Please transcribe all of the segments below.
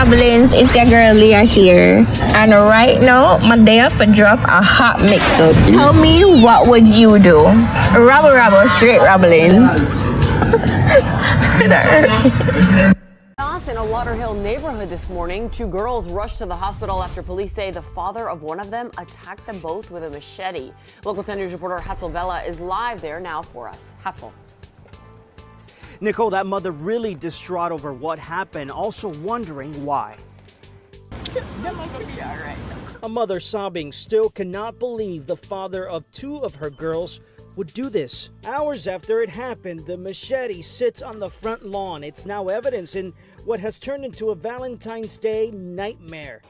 Rabblings, it's your girl Leah here, and right now my day off to drop a hot mix-up. Tell me, what would you do? Rabble rabble, straight Rabblings. In a Lauderhill neighborhood this morning, two girls rushed to the hospital after police say the father of one of them attacked them both with a machete. Local 10 News reporter Hatzel Vela is live there now for us. Hatzel. Nicole, that mother really distraught over what happened, also wondering why. A mother sobbing still cannot believe the father of two of her girls would do this. Hours after it happened, the machete sits on the front lawn. It's now evidence in what has turned into a Valentine's Day nightmare.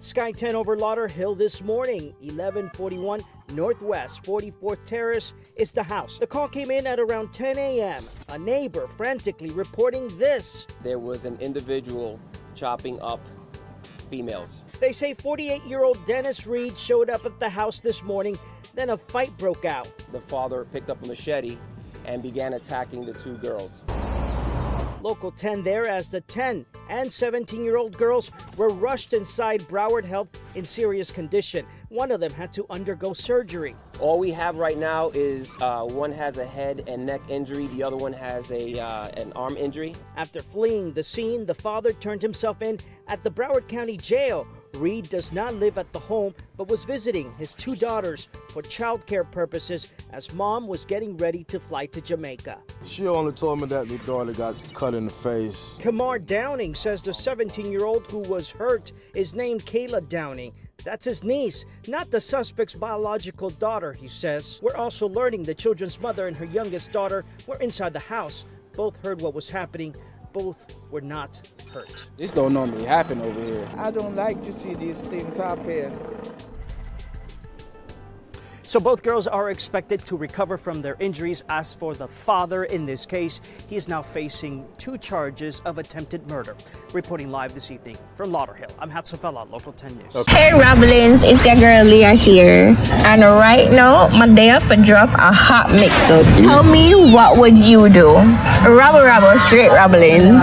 Sky 10 over Lauderhill this morning, 1141 Northwest 44th Terrace is the house. The call came in at around 10 a.m. A neighbor frantically reporting this. There was an individual chopping up females. They say 48-year-old Dennis Reed showed up at the house this morning, then a fight broke out. The father picked up a machete and began attacking the two girls. Local 10 there as the 10 and 17-year-old girls were rushed inside Broward Health in serious condition. One of them had to undergo surgery. All we have right now is one has a head and neck injury, the other one has an arm injury. After fleeing the scene, the father turned himself in at the Broward County Jail. Reed does not live at the home, but was visiting his two daughters for childcare purposes as mom was getting ready to fly to Jamaica. She only told me that the daughter got cut in the face. Kamar Downing says the 17-year-old who was hurt is named Kayla Downing. That's his niece, not the suspect's biological daughter, he says. We're also learning the children's mother and her youngest daughter were inside the house. Both heard what was happening. Both were not hurt. This don't normally happen over here. I don't like to see these things happen. So both girls are expected to recover from their injuries. As for the father in this case, he is now facing 2 charges of attempted murder. Reporting live this evening from Lauderhill, I'm Hatzel Vela, Local 10 News. Hey Rabblings, it's your girl Leah here, and right now my day off to drop a hot mix-up. Tell me, what would you do? Rabble rabble, straight Rabblings.